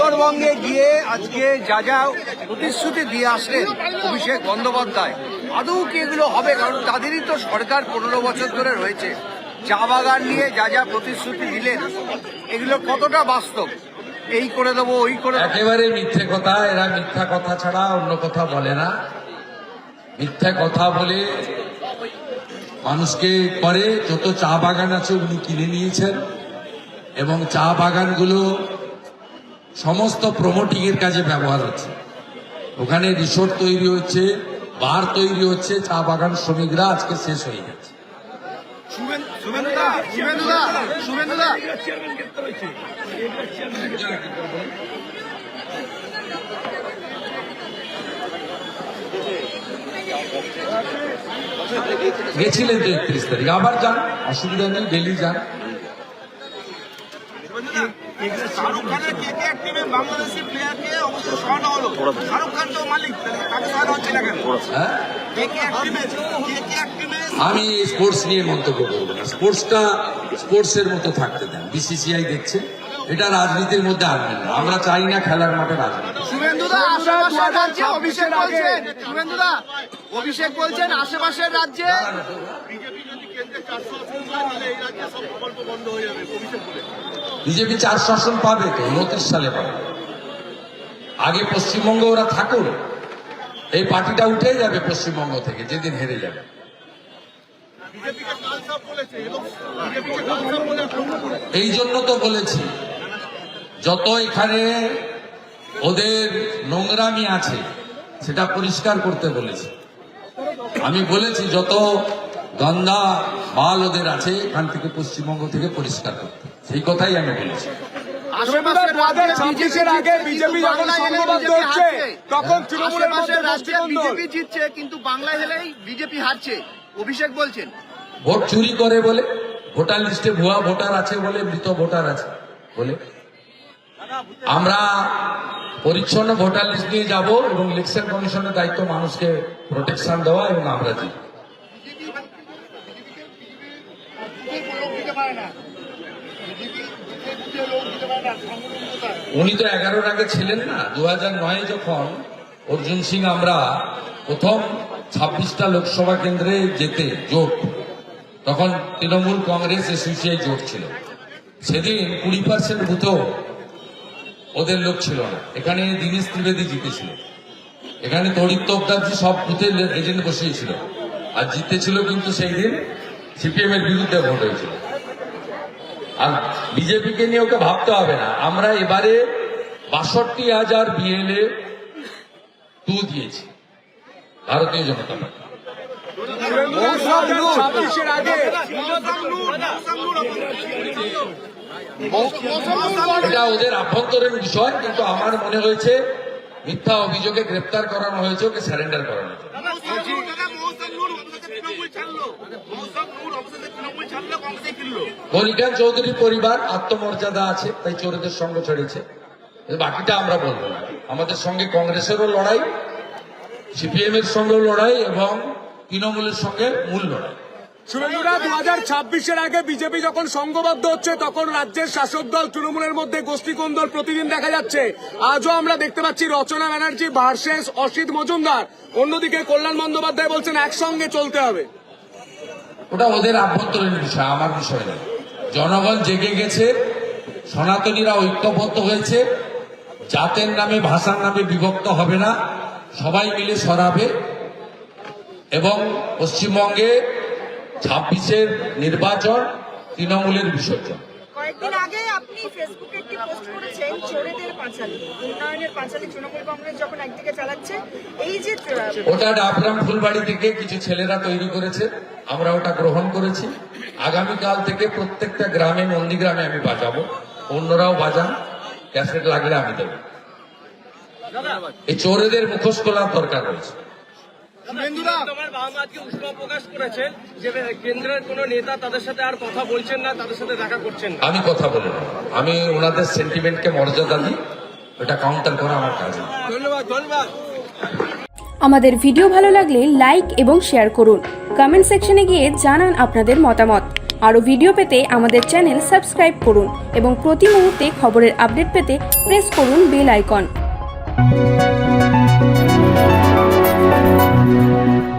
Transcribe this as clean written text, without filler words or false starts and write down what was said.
উত্তরবঙ্গে গিয়ে আজকে যা যা প্রতিশ্রুতি দিয়ে আসলেন অভিষেক বন্দ্যোপাধ্যায়, আদৌ কি এগুলো হবে? কারণ তাদেরই তো সরকার 15 বছর ধরে রয়েছে। চা বাগান নিয়ে যা যা প্রতিশ্রুতি দিলেন এগুলো কতটা বাস্তব? এই করে দেবো, ওই করে দেবো। একেবারে মিথ্যে কথা। এরা মিথ্যা কথা ছাড়া অন্য কথা বলে না। মিথ্যা কথা বলে মানুষকে করে। যত চা বাগান আছে উনি কিনে নিয়েছেন এবং চা বাগানগুলো সমস্ত প্রমোটিং এর কাজে ব্যবহার হচ্ছে। ওখানে রিসোর্ট তৈরি হচ্ছে, বার তৈরি হচ্ছে, চা বাগান শ্রমিকরা আজকে শেষ হয়ে গেছে। গেছিলেন তো 31 তারিখ, আবার যান, অসুবিধা নেই, ডেলি যান। শাহরুখ খানের কেকেআর টিমে বাংলাদেশি প্লেয়ারকে অবশ্যই সরানো হলো। শাহরুখ খান তো মালিক, তাকে সরানো হচ্ছে না কেন? কেকেআর টিমে আমি স্পোর্টস নিয়ে মন্তব্য করবো না। স্পোর্টসটা স্পোর্টসের মতো থাকতে দেন। বিসিসিআই দেখছে, এটা রাজনীতির মধ্যে আনবেন না। আমরা চাই না খেলার মাঠে রাজনীতি। অভিষেক বলছেন আশেপাশের রাজ্যে বিজেপি 4 আসন পাবে তো, 29 সালে পাবে। আগে পশ্চিমবঙ্গ ওরা থাকুন, এই পার্টিটা উঠে যাবে পশ্চিমবঙ্গ থেকে যেদিন হেরে যাবে। এই জন্য তো বলেছি, যত এখানে ওদের নোংরামি আছে সেটা পরিষ্কার করতে বলেছি। আমি বলেছি যত গন্ধা মাল ওদের আছে এখান থেকে পশ্চিমবঙ্গ থেকে পরিষ্কার করতে, সেই কথাই আমি বলেছি। বিজেপি জিতছে কিন্তু বাংলায় হেলেই বিজেপি হারছে, অভিষেক বলছেন। ভোট চুরি করে বলে, ভোটার লিস্টে ভুয়া ভোটার আছে বলে, মৃত ভোটার আছে বলে। আমরা পরিচ্ছন্ন ভোটার লিস্ট নিয়ে যাব এবং ইলেকশন কমিশনের দায়িত্ব মানুষকে প্রোটেকশন দেওয়া, এবং আমরা জিতব। উনি তো 11-র আগে ছিলেন না। 2009-এ যখন অর্জুন সিং আমরা প্রথম 26টা লোকসভা কেন্দ্রে যেতে জোট, তখন তৃণমূল কংগ্রেস এসোসিয়েট জোট ছিল। সেদিন 20% বুথেও ওদের লোক ছিল না। এখানে দীনেশ ত্রিবেদী জিতেছিল, এখানে তড়িৎ তোপদারজি সব বুথের এজেন্ট বসিয়েছিল, আর জিতেছিল কিন্তু সেই দিন সিপিএম এর বিরুদ্ধে ভোট হয়েছিল। আর বিজেপিকে নিয়ে ওকে ভাবতে হবে না। আমরা এবারে 62,000 বিএলএ 2 দিয়েছি ভারতীয় জনতা পার্টি। এটা ওদের আভ্যন্তরীণ বিষয়, কিন্তু আমার মনে হয়েছে মিথ্যা অভিযোগে গ্রেপ্তার করানো হয়েছে, ওকে স্যারেন্ডার করানো হয়েছে। মনিকান চৌধুরীর পরিবার আত্মমর্যাদা আছে, তাই চোরদের সঙ্গে ছেড়েছে। বাকিটা আমরা বলবো না। আমাদের সঙ্গে কংগ্রেসেরও লড়াই, সিপিএম এর সঙ্গেও লড়াই এবং তৃণমূলের সঙ্গে মূল লড়াই। শুভেন্দুরা, 2026-এর আগে বিজেপি যখন সংঘবদ্ধ হচ্ছে তখন রাজ্যের শাসক দল তৃণমূলের মধ্যে গোষ্ঠীকন্দল প্রতিদিন দেখা যাচ্ছে। আজও আমরা দেখতে পাচ্ছি রচনা ব্যানার্জি ভার্সেস অসিত মজুমদার, অন্যদিকে কল্যাণ বন্দ্যোপাধ্যায় বলছেন একসঙ্গে চলতে হবে। ওটা ওদের আভ্যন্তরীণ বিষয়, আমার বিষয় নয়। জনগণ জেগে গেছে, সনাতনীরা ঐক্যবদ্ধ হয়েছে, জাতের নামে ভাষার নামে বিভক্ত হবে না, সবাই মিলে সরাবে এবং পশ্চিমবঙ্গে 26-এর নির্বাচন তৃণমূলের বিসর্জন। কয়েকদিন আগে আপনি ফেসবুকে একটি পোস্ট করেছেন চোরেদের পাঁচালী, উন্নয়নের পাঁচালী তৃণমূল কংগ্রেস যখন একদিকে চালাচ্ছে, এই যে ওটা ডাবগ্রাম ফুলবাড়ি থেকে কিছু ছেলেরা তৈরি করেছে, আমরা ওটা গ্রহণ করেছি। আগামীকাল থেকে প্রত্যেকটা গ্রামে, নন্দীগ্রামে আমি বাজাবো, অন্যরাও বাজান, ক্যাসেট লাগলে আমি দেবো। এই চোরেদের মুখোশ খোলার দরকার রয়েছে। তোমার বাবা মা আজকে উষ্মা প্রকাশ করেছেন যে কেন্দ্রের কোন নেতা তাদের সাথে আর কথা বলছেন না, তাদের সাথে দেখা করছেন না। আমি কথা বলি না, আমি ওনাদের সেন্টিমেন্টকে মর্যাদা দিই, এটা কাউন্টার করা আমার কাজ না। ধন্যবাদ, ধন্যবাদ। আমাদের ভিডিও ভালো লাগলে লাইক এবং শেয়ার করুন। কমেন্ট সেকশনে গিয়ে জানান আপনাদের মতামত। আরও ভিডিও পেতে আমাদের চ্যানেল সাবস্ক্রাইব করুন এবং প্রতি মুহূর্তে খবরের আপডেট পেতে প্রেস করুন বেল আইকন।